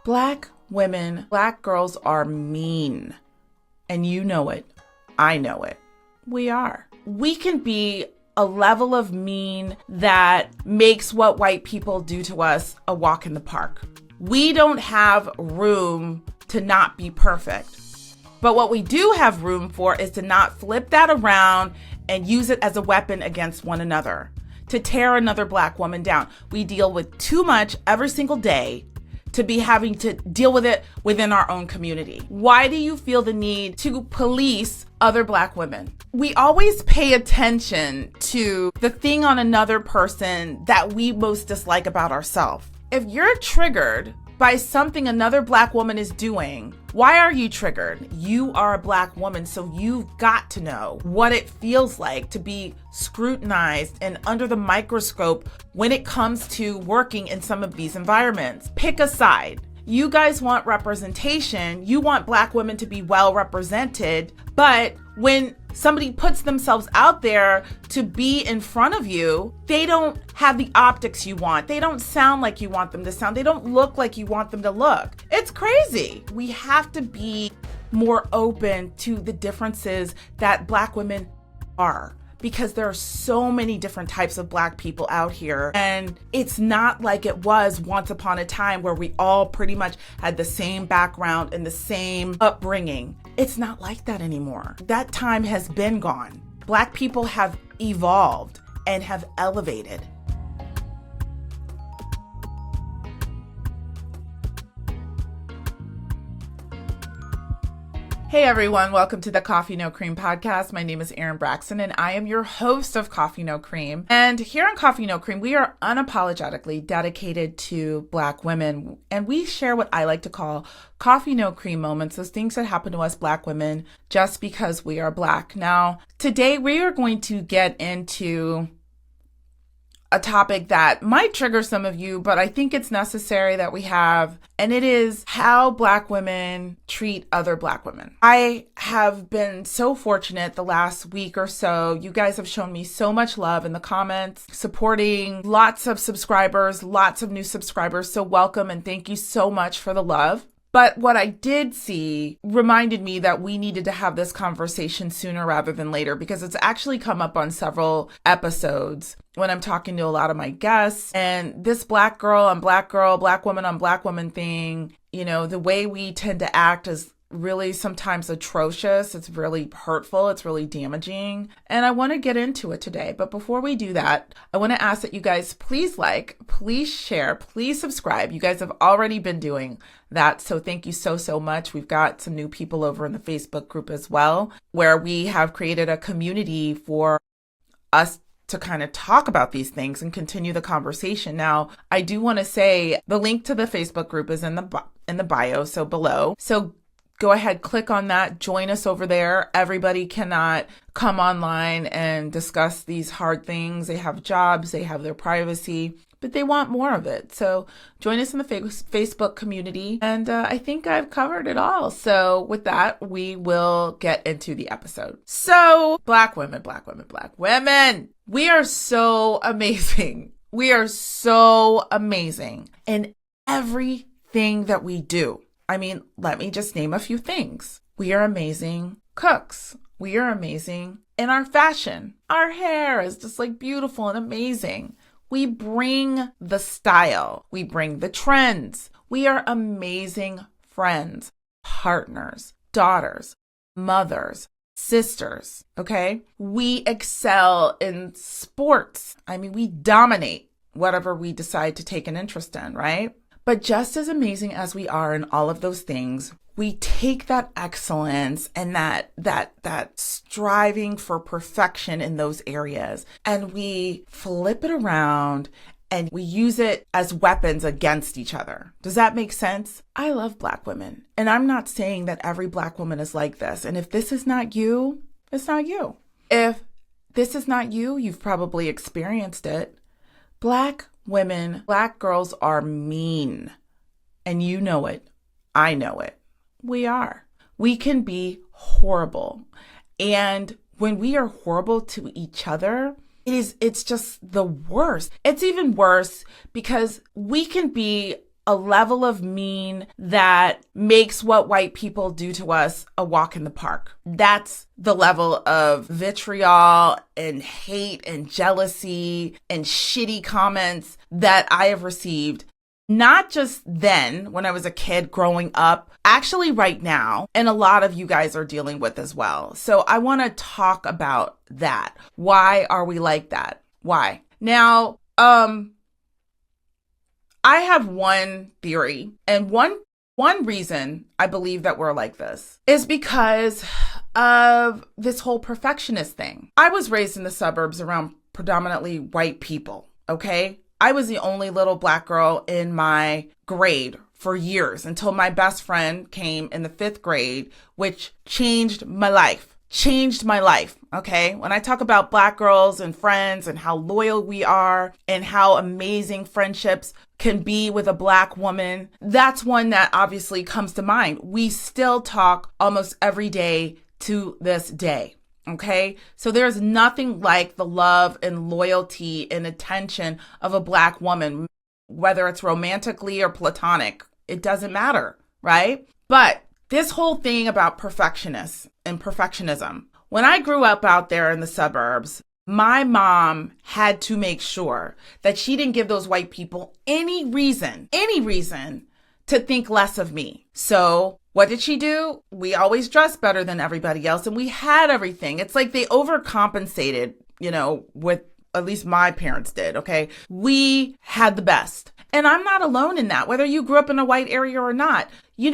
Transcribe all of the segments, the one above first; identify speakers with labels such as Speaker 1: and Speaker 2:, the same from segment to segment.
Speaker 1: Black women, Black girls are mean. And you know it. I know it. We are. We can be a level of mean that makes what white people do to us a walk in the park. We don't have room to not be perfect. But what we do have room for is to not flip that around and use it as a weapon against one another, to tear another Black woman down. We deal with too much every single day to be having to deal with it within our own community. Why do you feel the need to police other Black women? We always pay attention to the thing on another person that we most dislike about ourselves. If you're triggered by something another Black woman is doing, why are you triggered? You are a Black woman, so you've got to know what it feels like to be scrutinized and under the microscope when it comes to working in some of these environments. Pick a side. You guys want representation. You want Black women to be well represented, but when somebody puts themselves out there to be in front of you, they don't have the optics you want. They don't sound like you want them to sound. They don't look like you want them to look. It's crazy. We have to be more open to the differences that Black women are, because there are so many different types of Black people out here. And it's not like it was once upon a time where we all pretty much had the same background and the same upbringing. It's not like that anymore. That time has been gone. Black people have evolved and have elevated. Hey everyone, welcome to the Coffee No Cream podcast. My name is Erin Braxton and I am your host of Coffee No Cream. And here on Coffee No Cream, we are unapologetically dedicated to Black women. And we share what I like to call Coffee No Cream moments, those things that happen to us Black women just because we are Black. Now, today we are going to get into a topic that might trigger some of you, but I think it's necessary that we have, and it is how Black women treat other Black women. I have been so fortunate the last week or so. You guys have shown me so much love in the comments, supporting lots of subscribers, lots of new subscribers. So welcome and thank you so much for the love. But what I did see reminded me that we needed to have this conversation sooner rather than later, because it's actually come up on several episodes when I'm talking to a lot of my guests. And this Black girl on Black girl, Black woman on Black woman thing, you know, the way we tend to act is really sometimes atrocious. It's really hurtful. It's really damaging. And I want to get into it today. But before we do that, I want to ask that you guys please like, please share, please subscribe. You guys have already been doing that. So thank you so much. We've got some new people over in the Facebook group as well, where we have created a community for us to kind of talk about these things and continue the conversation. Now, I do want to say the link to the Facebook group is in the bio, so below. So go ahead, click on that, join us over there. Everybody cannot come online and discuss these hard things. They have jobs, they have their privacy, but they want more of it. So join us in the Facebook community. And I think I've covered it all. So with that, we will get into the episode. So Black women, Black women, Black women. We are so amazing. We are so amazing in everything that we do. I mean, let me just name a few things. We are amazing cooks. We are amazing in our fashion. Our hair is just like beautiful and amazing. We bring the style. We bring the trends. We are amazing friends, partners, daughters, mothers, sisters, okay? We excel in sports. I mean, we dominate whatever we decide to take an interest in, right? But just as amazing as we are in all of those things, we take that excellence and that striving for perfection in those areas, and we flip it around and we use it as weapons against each other. Does that make sense? I love Black women, and I'm not saying that every Black woman is like this. And if this is not you, it's not you. If this is not you, you've probably experienced it. Black women, Black girls are mean. And you know it. I know it. We are. We can be horrible. And when we are horrible to each other, it's just the worst. It's even worse because we can be a level of mean that makes what white people do to us a walk in the park. That's the level of vitriol and hate and jealousy and shitty comments that I have received. Not just then, when I was a kid growing up, actually right now, and a lot of you guys are dealing with as well. So I want to talk about that. Why are we like that? Why? Now, I have one theory, and one reason I believe that we're like this is because of this whole perfectionist thing. I was raised in the suburbs around predominantly white people, okay? I was the only little Black girl in my grade for years until my best friend came in the 5th grade, which changed my life. Okay? When I talk about Black girls and friends and how loyal we are and how amazing friendships can be with a Black woman, that's one that obviously comes to mind. We still talk almost every day to this day. Okay, so there's nothing like the love and loyalty and attention of a Black woman, whether it's romantically or platonic. It doesn't matter, right? But this whole thing about perfectionists and perfectionism, when I grew up out there in the suburbs, my mom had to make sure that she didn't give those white people any reason to think less of me. So what did she do? We always dressed better than everybody else, and we had everything. It's like they overcompensated, with at least my parents did, okay? We had the best. And I'm not alone in that, whether you grew up in a white area or not. We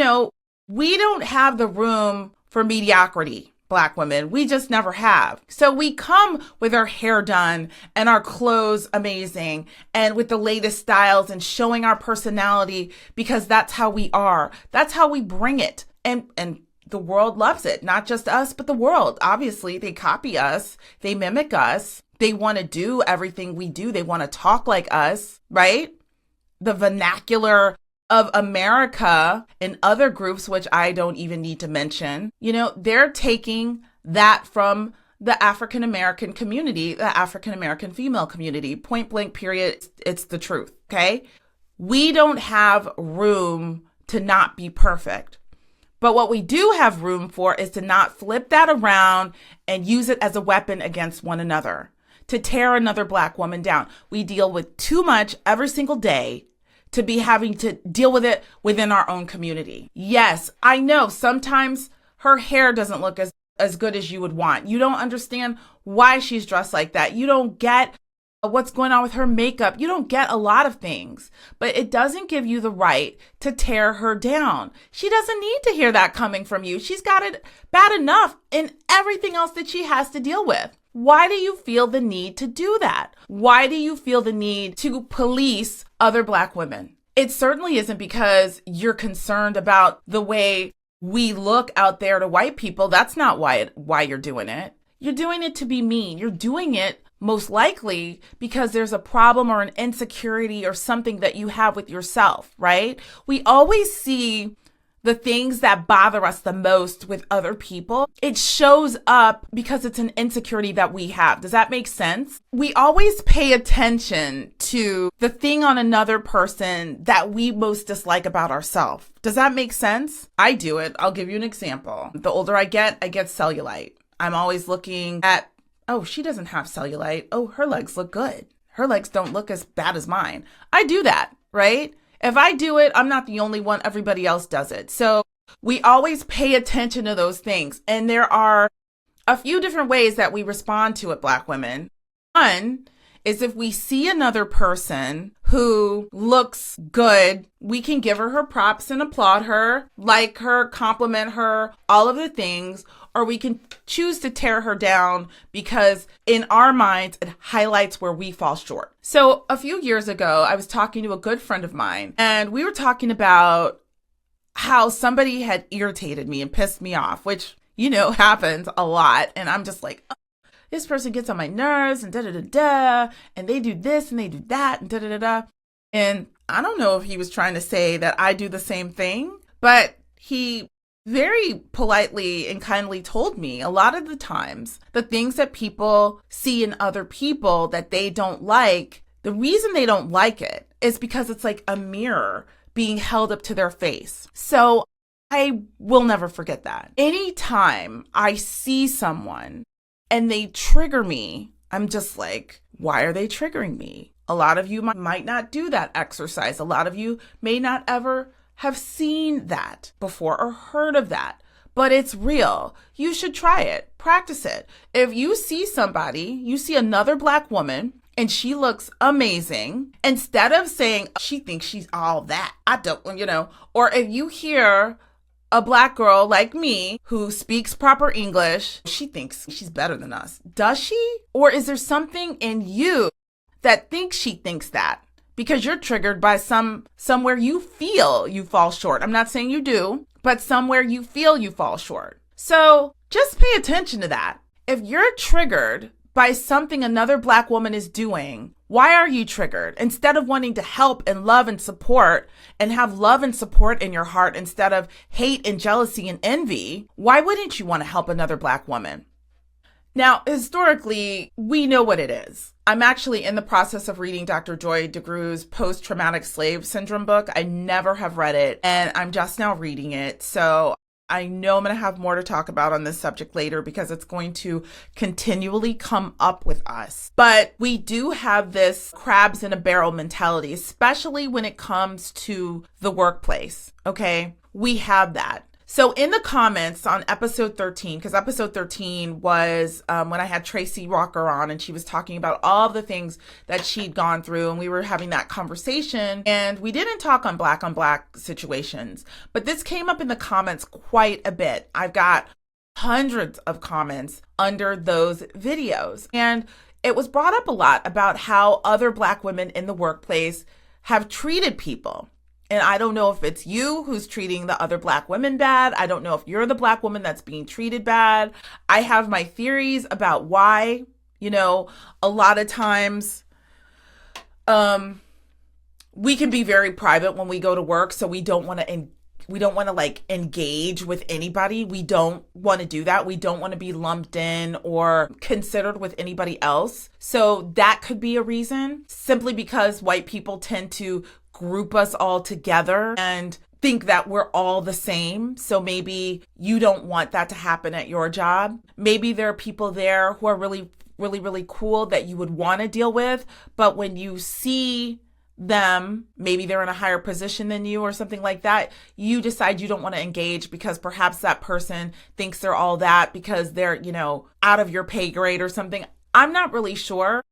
Speaker 1: don't have the room for mediocrity, Black women. We just never have. So we come with our hair done and our clothes amazing and with the latest styles and showing our personality because that's how we are. That's how we bring it. And the world loves it. Not just us, but the world. Obviously, they copy us. They mimic us. They want to do everything we do. They want to talk like us, right? The vernacular of America and other groups, which I don't even need to mention, they're taking that from the African American community, the African American female community, point blank period. It's the truth. Okay. We don't have room to not be perfect. But what we do have room for is to not flip that around and use it as a weapon against one another, to tear another Black woman down. We deal with too much every single day to be having to deal with it within our own community. Yes, I know sometimes her hair doesn't look as good as you would want. You don't understand why she's dressed like that. You don't get what's going on with her makeup. You don't get a lot of things, but it doesn't give you the right to tear her down. She doesn't need to hear that coming from you. She's got it bad enough in everything else that she has to deal with. Why do you feel the need to do that? Why do you feel the need to police other Black women? It certainly isn't because you're concerned about the way we look out there to white people. That's not why you're doing it. You're doing it to be mean. You're doing it most likely because there's a problem or an insecurity or something that you have with yourself, right? We always see the things that bother us the most with other people. It shows up because it's an insecurity that we have. Does that make sense? We always pay attention to the thing on another person that we most dislike about ourselves. Does that make sense? I do it. I'll give you an example. The older I get cellulite. I'm always looking at, oh, she doesn't have cellulite. Oh, her legs look good. Her legs don't look as bad as mine. I do that, right? If I do it, I'm not the only one. Everybody else does it. So we always pay attention to those things. And there are a few different ways that we respond to it, Black women. One is if we see another person who looks good, we can give her props and applaud her, like her, compliment her, all of the things. Or we can choose to tear her down because in our minds, it highlights where we fall short. So a few years ago, I was talking to a good friend of mine and we were talking about how somebody had irritated me and pissed me off, which, happens a lot. And I'm just like, oh, this person gets on my nerves and da-da-da-da, and they do this and they do that and da-da-da-da. And I don't know if he was trying to say that I do the same thing, but he very politely and kindly told me a lot of the times the things that people see in other people that they don't like, the reason they don't like it is because it's like a mirror being held up to their face. So I will never forget that. Anytime I see someone and they trigger me, I'm just like, why are they triggering me? A lot of you might not do that exercise. A lot of you may not ever have seen that before or heard of that. But it's real. You should try it. Practice it. If you see somebody, you see another Black woman, and she looks amazing, instead of saying, she thinks she's all that, I don't, or if you hear a Black girl like me who speaks proper English, she thinks she's better than us. Does she? Or is there something in you that thinks she thinks that? Because you're triggered by somewhere you feel you fall short. I'm not saying you do, but somewhere you feel you fall short. So just pay attention to that. If you're triggered by something another Black woman is doing, why are you triggered? Instead of wanting to help and love and support and have love and support in your heart instead of hate and jealousy and envy, why wouldn't you want to help another Black woman? Now, historically, we know what it is. I'm actually in the process of reading Dr. Joy DeGruy's Post-Traumatic Slave Syndrome book. I never have read it, and I'm just now reading it. So I know I'm going to have more to talk about on this subject later because it's going to continually come up with us. But we do have this crabs in a barrel mentality, especially when it comes to the workplace. Okay, we have that. So in the comments on episode 13, because episode 13 was when I had Tracy Walker on and she was talking about all the things that she'd gone through, and we were having that conversation, and we didn't talk on Black situations, but this came up in the comments quite a bit. I've got hundreds of comments under those videos, and it was brought up a lot about how other Black women in the workplace have treated people. And I don't know if it's you who's treating the other Black women bad. I don't know if you're the Black woman that's being treated bad. I have my theories about why. A lot of times we can be very private when we go to work, so we don't want to like engage with anybody. We don't want to do that. We don't want to be lumped in or considered with anybody else. So that could be a reason, simply because white people tend to group us all together and think that we're all the same. So maybe you don't want that to happen at your job. Maybe there are people there who are really, really, really cool that you would want to deal with. But when you see them, maybe they're in a higher position than you or something like that, you decide you don't want to engage because perhaps that person thinks they're all that because they're, out of your pay grade or something. I'm not really sure.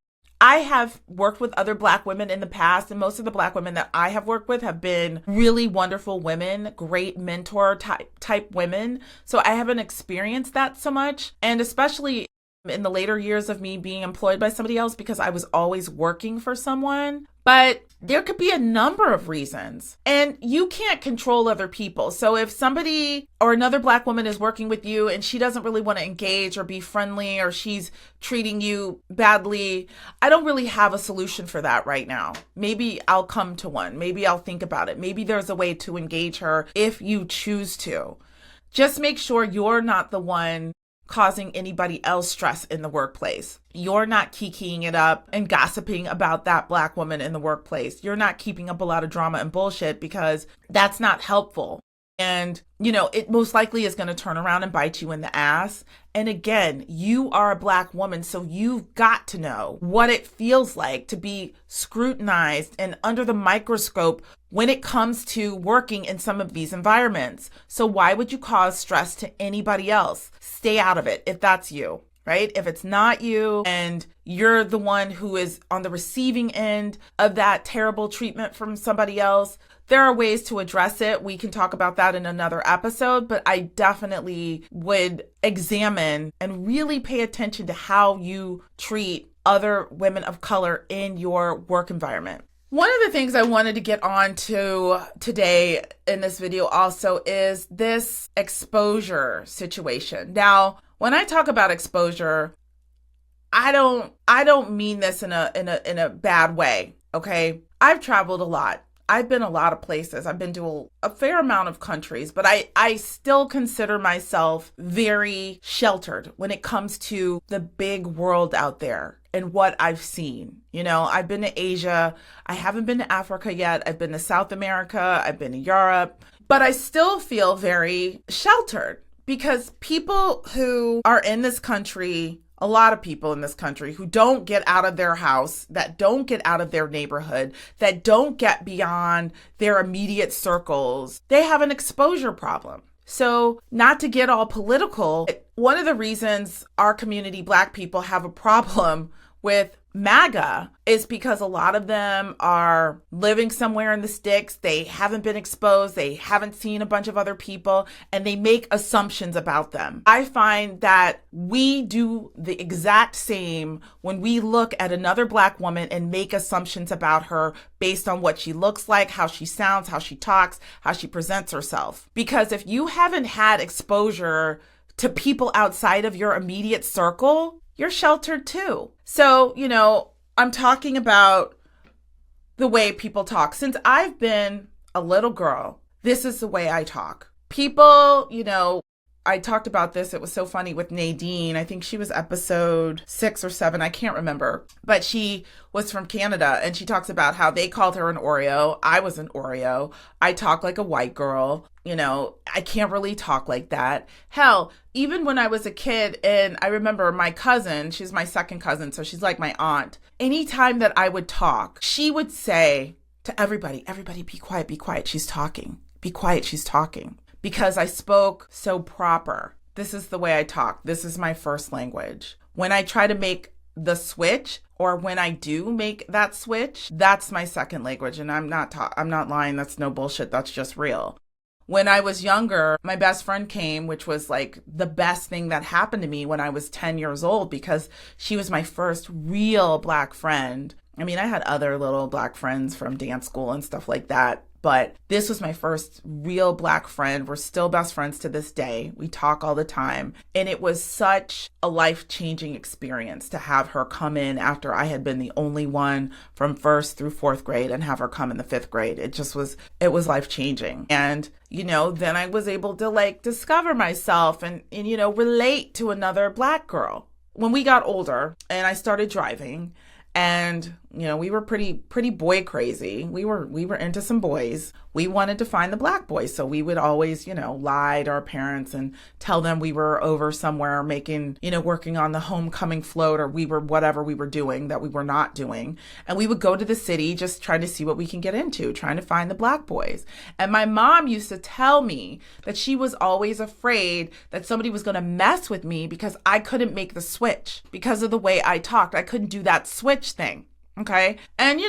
Speaker 1: I have worked with other Black women in the past, and most of the Black women that I have worked with have been really wonderful women, great mentor type women. So I haven't experienced that so much. And especially in the later years of me being employed by somebody else, because I was always working for someone. But there could be a number of reasons, and you can't control other people. So if somebody or another Black woman is working with you and she doesn't really want to engage or be friendly, or she's treating you badly, I don't really have a solution for that right now. Maybe I'll come to one. Maybe I'll think about it. Maybe there's a way to engage her if you choose to. Just make sure you're not the one causing anybody else stress in the workplace. You're not kikiing it up and gossiping about that Black woman in the workplace. You're not keeping up a lot of drama and bullshit, because that's not helpful. And, it most likely is going to turn around and bite you in the ass. And again, you are a Black woman, so you've got to know what it feels like to be scrutinized and under the microscope when it comes to working in some of these environments. So why would you cause stress to anybody else? Stay out of it if that's you, right? If it's not you and you're the one who is on the receiving end of that terrible treatment from somebody else, there are ways to address it. We can talk about that in another episode, but I definitely would examine and really pay attention to how you treat other women of color in your work environment. One of the things I wanted to get on to today in this video also is this exposure situation. Now, when I talk about exposure, I don't mean this in a bad way, okay? I've traveled a lot. I've been a lot of places. I've been to a fair amount of countries, but I still consider myself very sheltered when it comes to the big world out there. and what I've seen. I've been to Asia. I haven't been to Africa yet. I've been to South America. I've been to Europe. But I still feel very sheltered because people who are in this country, a lot of people in this country who don't get out of their house, that don't get out of their neighborhood, that don't get beyond their immediate circles, they have an exposure problem. So not to get all political, one of the reasons our community, Black people, have a problem with MAGA is because a lot of them are living somewhere in the sticks. They haven't been exposed. They haven't seen a bunch of other people, and they make assumptions about them. I find that we do the exact same when we look at another Black woman and make assumptions about her based on what she looks like, how she sounds, how she talks, how she presents herself. Because if you haven't had exposure to people outside of your immediate circle, you're sheltered too. So, I'm talking about the way people talk. Since I've been a little girl, this is the way I talk. People, I talked about this. It was so funny with Nadine. I think she was episode 6 or 7. I can't remember. But she was from Canada, and she talks about how they called her an Oreo. I was an Oreo. I talk like a white girl. I can't really talk like that. Hell, even when I was a kid, and I remember my cousin, she's my second cousin, so she's like my aunt. Anytime that I would talk, she would say to everybody, be quiet, she's talking. Be quiet, she's talking. Because I spoke so proper. This is the way I talk. This is my first language. When I try to make the switch, or when I do make that switch, that's my second language. And I'm not lying. That's no bullshit. That's just real. When I was younger, my best friend came, which was like the best thing that happened to me when I was 10 years old, because she was my first real Black friend. I mean, I had other little Black friends from dance school and stuff like that, but this was my first real Black friend. We're still best friends to this day. We talk all the time. And it was such a life-changing experience to have her come in after I had been the only one from 1st through 4th grade and have her come in the 5th grade. It was life-changing. And, then I was able to discover myself and relate to another Black girl. When we got older and I started driving, and, we were pretty boy crazy. We were into some boys. We wanted to find the Black boys. So we would always, lie to our parents and tell them we were over somewhere making, working on the homecoming float, or whatever we were doing that we were not doing. And we would go to the city just trying to see what we can get into, trying to find the Black boys. And my mom used to tell me that she was always afraid that somebody was going to mess with me because I couldn't make the switch because of the way I talked. I couldn't do that switch thing. Okay. And,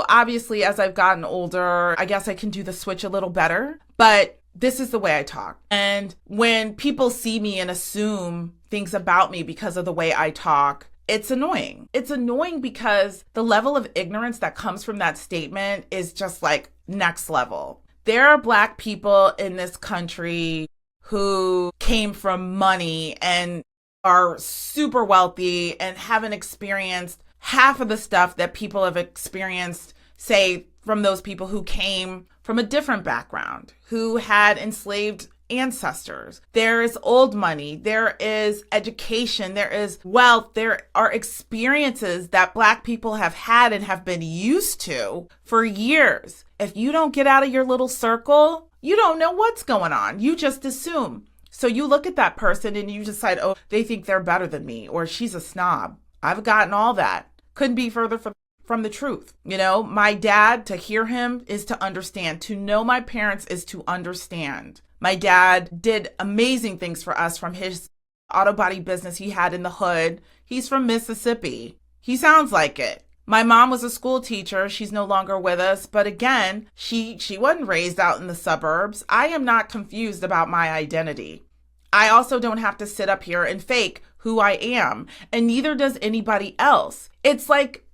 Speaker 1: obviously as I've gotten older, I guess I can do the switch a little better, but this is the way I talk. And when people see me and assume things about me because of the way I talk, it's annoying. It's annoying because the level of ignorance that comes from that statement is just next level. There are Black people in this country who came from money and are super wealthy and haven't experienced half of the stuff that people have experienced, say, from those people who came from a different background, who had enslaved ancestors. There is old money, there is education, there is wealth, there are experiences that Black people have had and have been used to for years. If you don't get out of your little circle, you don't know what's going on. You just assume. So you look at that person and you decide, oh, they think they're better than me, or she's a snob. I've gotten all that. Couldn't be further from the truth. My dad, to hear him is to understand. To know my parents is to understand. My dad did amazing things for us from his auto body business he had in the hood. He's from Mississippi. He sounds like it. My mom was a school teacher. She's no longer with us. But again, she wasn't raised out in the suburbs. I am not confused about my identity. I also don't have to sit up here and fake who I am, and neither does anybody else. It's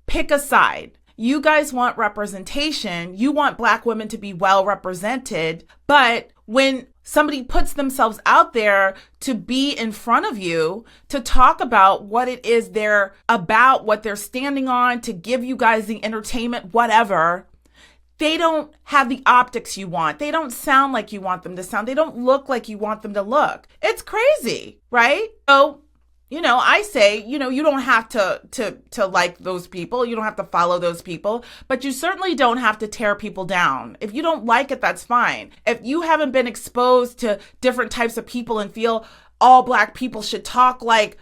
Speaker 1: pick a side. You guys want representation. You want Black women to be well represented. But when somebody puts themselves out there to be in front of you, to talk about what it is they're about, what they're standing on, to give you guys the entertainment, whatever, they don't have the optics you want. They don't sound like you want them to sound. They don't look like you want them to look. It's crazy, right? So I say, you don't have to like those people. You don't have to follow those people, but you certainly don't have to tear people down. If you don't like it, that's fine. If you haven't been exposed to different types of people and feel all Black people should talk like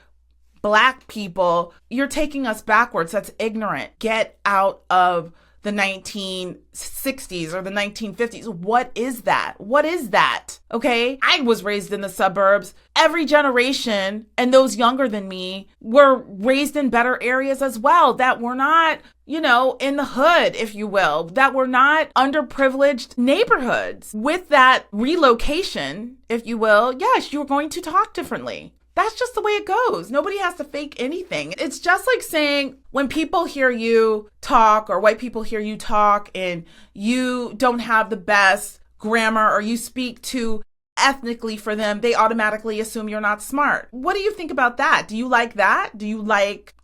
Speaker 1: Black people, you're taking us backwards. That's ignorant. Get out of the 1960s or the 1950s. What is that? What is that? Okay. I was raised in the suburbs. Every generation and those younger than me were raised in better areas as well, that were not, in the hood, if you will, that were not underprivileged neighborhoods. With that relocation, if you will, yes, you're going to talk differently. That's just the way it goes. Nobody has to fake anything. It's just like saying when people hear you talk, or white people hear you talk, and you don't have the best grammar, or you speak too ethnically for them, they automatically assume you're not smart. What do you think about that? Do you like that? Do you like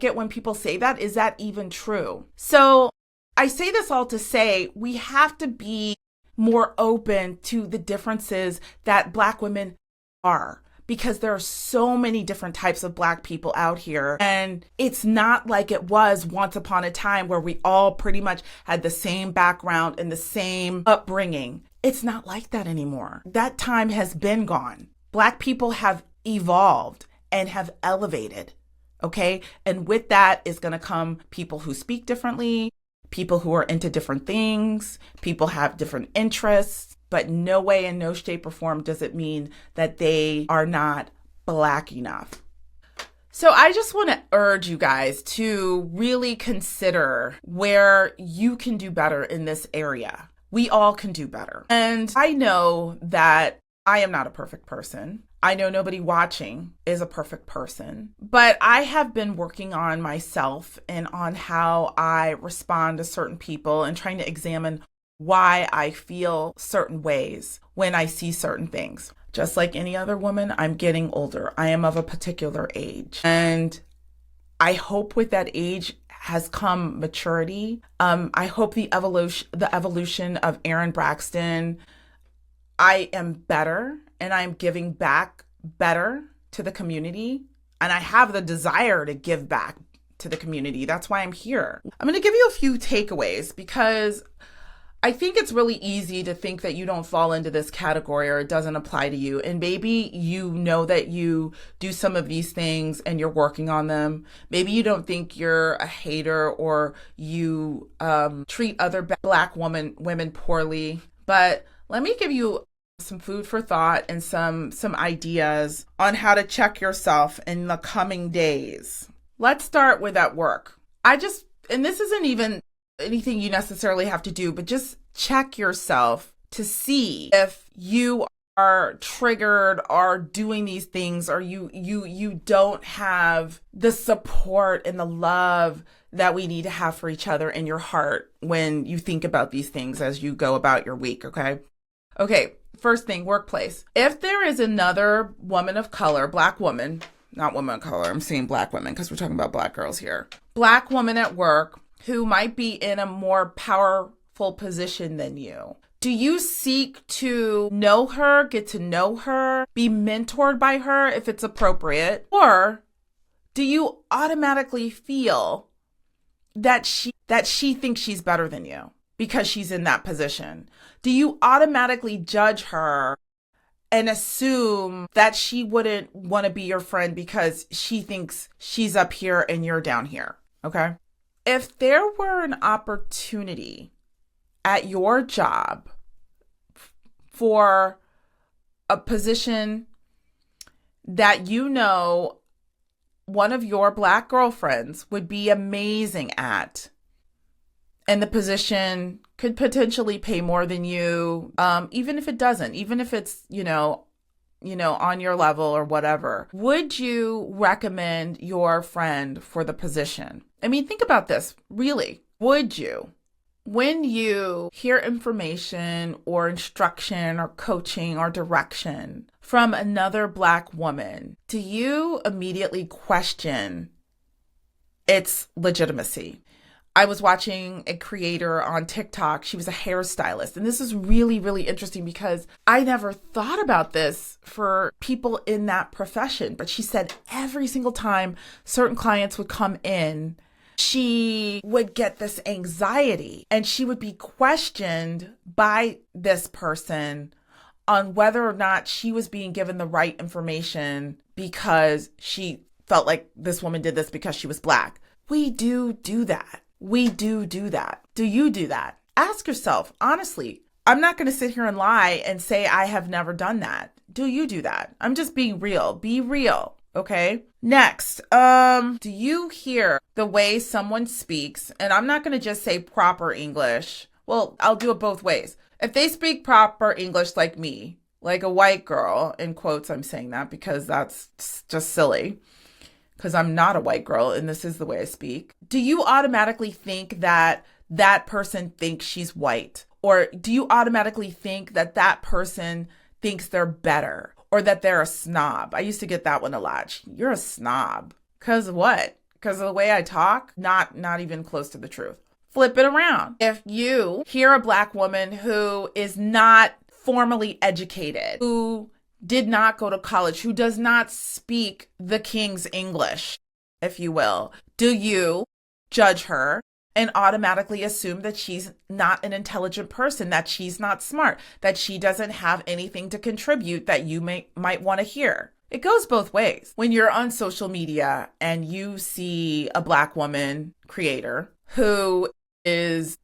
Speaker 1: it when people say that? Is that even true? So I say this all to say we have to be more open to the differences that Black women are, because there are so many different types of Black people out here. And it's not like it was once upon a time where we all pretty much had the same background and the same upbringing. It's not like that anymore. That time has been gone. Black people have evolved and have elevated, okay? And with that is going to come people who speak differently, people who are into different things, people have different interests. But no way in no shape or form does it mean that they are not Black enough. So I just want to urge you guys to really consider where you can do better in this area. We all can do better. And I know that I am not a perfect person. I know nobody watching is a perfect person, but I have been working on myself and on how I respond to certain people and trying to examine why I feel certain ways when I see certain things. Just like any other woman, I'm getting older. I am of a particular age. And I hope with that age has come maturity. I hope the evolution of Erin Braxton, I am better and I'm giving back better to the community. And I have the desire to give back to the community. That's why I'm here. I'm going to give you a few takeaways, because I think it's really easy to think that you don't fall into this category or it doesn't apply to you. And maybe you know that you do some of these things and you're working on them. Maybe you don't think you're a hater or you treat other Black women poorly. But let me give you some food for thought and some ideas on how to check yourself in the coming days. Let's start with at work. And this isn't even anything you necessarily have to do, but just check yourself to see if you are triggered or doing these things, or you don't have the support and the love that we need to have for each other in your heart when you think about these things as you go about your week, okay? Okay, first thing, workplace. If there is another woman of color, Black woman, not woman of color, I'm saying Black women because we're talking about Black girls here, Black woman at work who might be in a more powerful position than you, do you seek to know her, get to know her, be mentored by her if it's appropriate? Or do you automatically feel that she thinks she's better than you because she's in that position? Do you automatically judge her and assume that she wouldn't want to be your friend because she thinks she's up here and you're down here? Okay? If there were an opportunity at your job for a position that one of your Black girlfriends would be amazing at, and the position could potentially pay more than you, even if it doesn't, even if it's, on your level or whatever, would you recommend your friend for the position? I mean, think about this, really. Would you? When you hear information or instruction or coaching or direction from another Black woman, do you immediately question its legitimacy? I was watching a creator on TikTok. She was a hairstylist. And this is really, really interesting because I never thought about this for people in that profession. But she said every single time certain clients would come in, she would get this anxiety and she would be questioned by this person on whether or not she was being given the right information because she felt like this woman did this because she was Black. We do that. We do that. Do you do that? Ask yourself, honestly. I'm not going to sit here and lie and say I have never done that. Do you do that? I'm just being real. Be real. Okay. Next, do you hear the way someone speaks? And I'm not going to just say proper English. Well, I'll do it both ways. If they speak proper English like me, like a white girl, in quotes, I'm saying that because that's just silly, because I'm not a white girl and this is the way I speak. Do you automatically think that that person thinks she's white? Or do you automatically think that that person thinks they're better? Or that they're a snob? I used to get that one a lot. You're a snob. Because what? Because of the way I talk? Not even close to the truth. Flip it around. If you hear a Black woman who is not formally educated, who did not go to college, who does not speak the King's English, if you will, do you judge her and automatically assume that she's not an intelligent person, that she's not smart, that she doesn't have anything to contribute that you might want to hear? It goes both ways. When you're on social media and you see a Black woman creator who is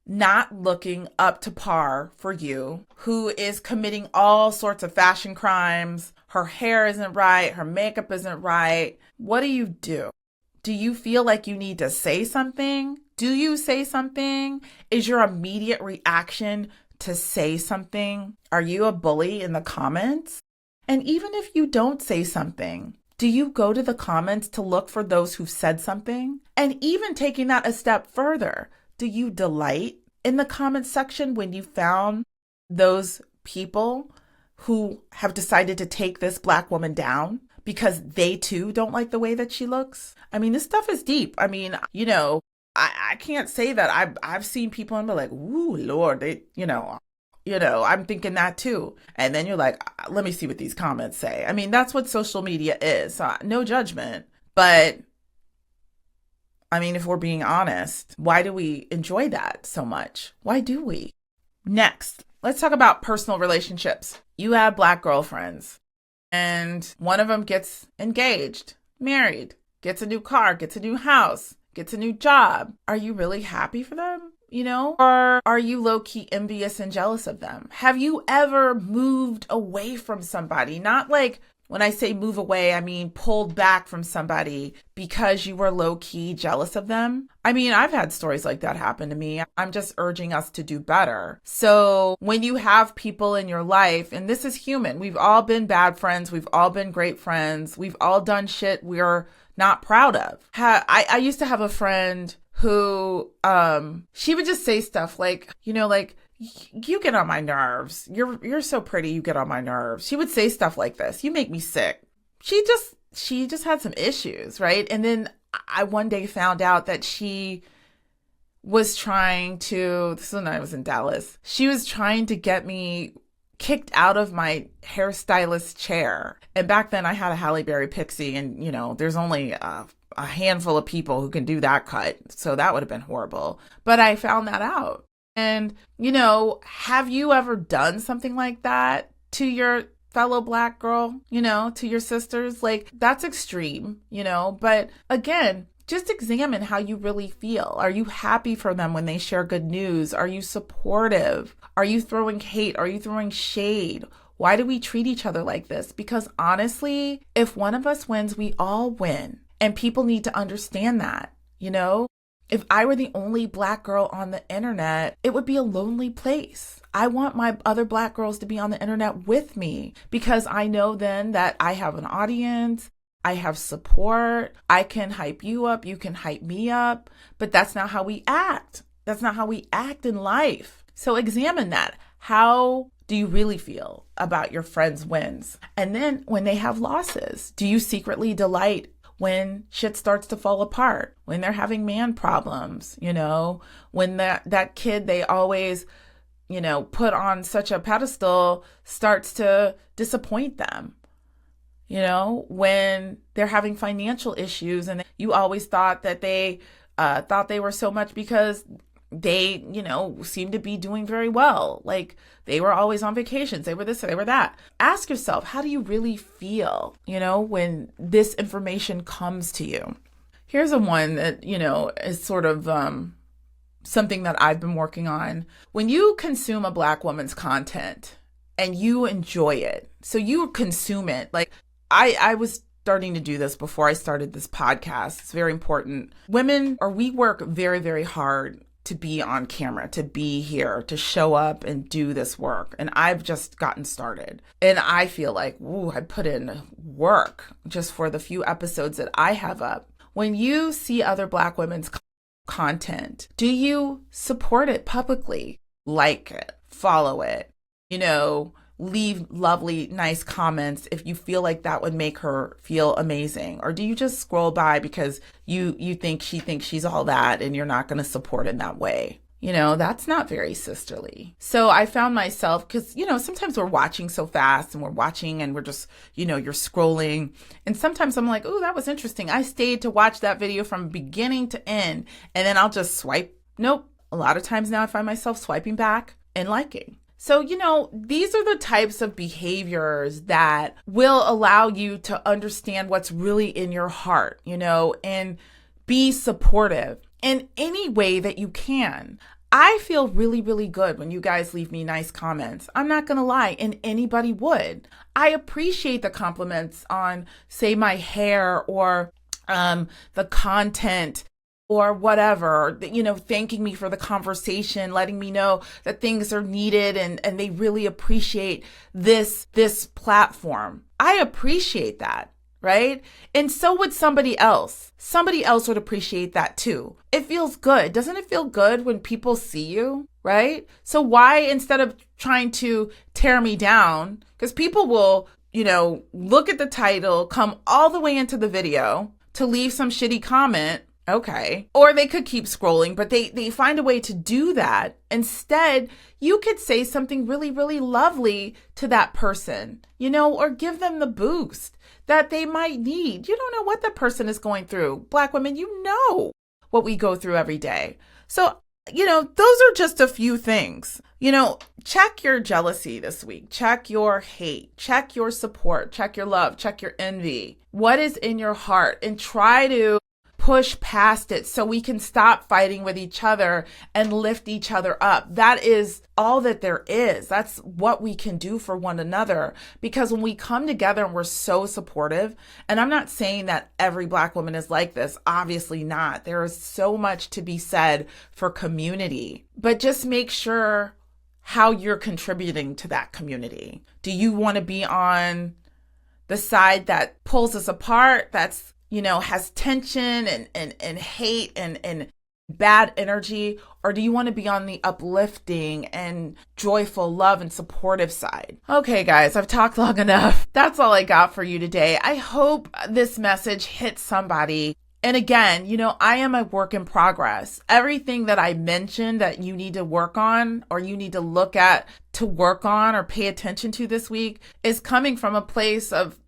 Speaker 1: not looking up to par for you, who is committing all sorts of fashion crimes, her hair isn't right, her makeup isn't right, what do? Do you feel like you need to say something? Do you say something? Is your immediate reaction to say something? Are you a bully in the comments? And even if you don't say something, do you go to the comments to look for those who've said something? And even taking that a step further, do you delight in the comment section when you found those people who have decided to take this Black woman down because they too don't like the way that she looks? I mean, this stuff is deep. I mean, I can't say that I've seen people and be like, ooh, Lord, they, I'm thinking that too. And then you're like, let me see what these comments say. I mean, that's what social media is. So, no judgment. But I mean, if we're being honest, why do we enjoy that so much? Why do we? Next, let's talk about personal relationships. You have Black girlfriends and one of them gets engaged, married, gets a new car, gets a new house, gets a new job. Are you really happy for them? Or are you low-key envious and jealous of them? Have you ever moved away from somebody? Not like, when I say move away, I mean pulled back from somebody because you were low-key jealous of them. I mean, I've had stories like that happen to me. I'm just urging us to do better. So when you have people in your life, and this is human, we've all been bad friends, we've all been great friends, we've all done shit we're not proud of. I used to have a friend who, she would just say stuff like, you get on my nerves. You're so pretty. You get on my nerves. She would say stuff like this. You make me sick. She just had some issues, right? And then I one day found out that she was trying to, this is when I was in Dallas. She was trying to get me kicked out of my hairstylist chair. And back then I had a Halle Berry pixie and, there's only a handful of people who can do that cut. So that would have been horrible. But I found that out. And, have you ever done something like that to your fellow Black girl, to your sisters? Like, that's extreme, but again, just examine how you really feel. Are you happy for them when they share good news? Are you supportive? Are you throwing hate? Are you throwing shade? Why do we treat each other like this? Because honestly, if one of us wins, we all win. And people need to understand that, If I were the only Black girl on the internet, it would be a lonely place. I want my other Black girls to be on the internet with me because I know then that I have an audience, I have support, I can hype you up, you can hype me up, but that's not how we act. That's not how we act in life. So examine that. How do you really feel about your friends' wins? And then when they have losses, do you secretly delight when shit starts to fall apart, when they're having man problems, when that kid they always, put on such a pedestal starts to disappoint them. When they're having financial issues and you always thought that they were so much because they, seem to be doing very well. Like they were always on vacations. They were this, they were that. Ask yourself, how do you really feel, when this information comes to you? Here's a one that, is sort of something that I've been working on. When you consume a Black woman's content and you enjoy it, so you consume it, like I was starting to do this before I started this podcast. It's very important. Women, we work very, very hard to be on camera, to be here, to show up and do this work. And I've just gotten started. And I feel like, I put in work just for the few episodes that I have up. When you see other Black women's content, do you support it publicly? Like it, follow it, leave lovely, nice comments if you feel like that would make her feel amazing? Or do you just scroll by because you think she thinks she's all that and you're not going to support in that way? That's not very sisterly. So I found myself, because, sometimes we're watching so fast and we're just, you're scrolling. And sometimes I'm like, oh, that was interesting. I stayed to watch that video from beginning to end. And then I'll just swipe. Nope. A lot of times now I find myself swiping back and liking. So, these are the types of behaviors that will allow you to understand what's really in your heart, and be supportive in any way that you can. I feel really, really good when you guys leave me nice comments. I'm not going to lie, and anybody would. I appreciate the compliments on, say, my hair or the content or whatever, thanking me for the conversation, letting me know that things are needed and they really appreciate this platform. I appreciate that, right? And so would somebody else. Somebody else would appreciate that too. It feels good. Doesn't it feel good when people see you, right? So why, instead of trying to tear me down, because people will, look at the title, come all the way into the video to leave some shitty comment. Okay. Or they could keep scrolling, but they find a way to do that. Instead, you could say something really, really lovely to that person, or give them the boost that they might need. You don't know what that person is going through. Black women, you know what we go through every day. So, those are just a few things. Check your jealousy this week. Check your hate. Check your support. Check your love. Check your envy. What is in your heart? And try to push past it so we can stop fighting with each other and lift each other up. That is all that there is. That's what we can do for one another. Because when we come together and we're so supportive, and I'm not saying that every Black woman is like this, obviously not. There is so much to be said for community, but just make sure how you're contributing to that community. Do you want to be on the side that pulls us apart, that's has tension and hate and bad energy? Or do you want to be on the uplifting and joyful, love and supportive side? Okay, guys, I've talked long enough. That's all I got for you today. I hope this message hits somebody. And again, I am a work in progress. Everything that I mentioned that you need to work on or you need to look at to work on or pay attention to this week is coming from a place of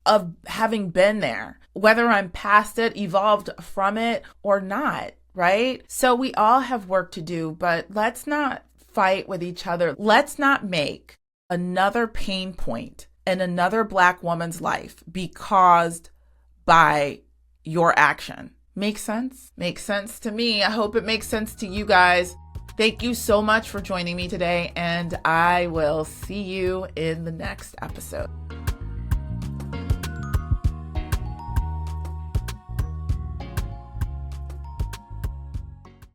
Speaker 1: having been there, whether I'm past it, evolved from it or not, right? So we all have work to do, but let's not fight with each other. Let's not make another pain point in another Black woman's life be caused by your action. Makes sense? Makes sense to me. I hope it makes sense to you guys. Thank you so much for joining me today, and I will see you in the next episode.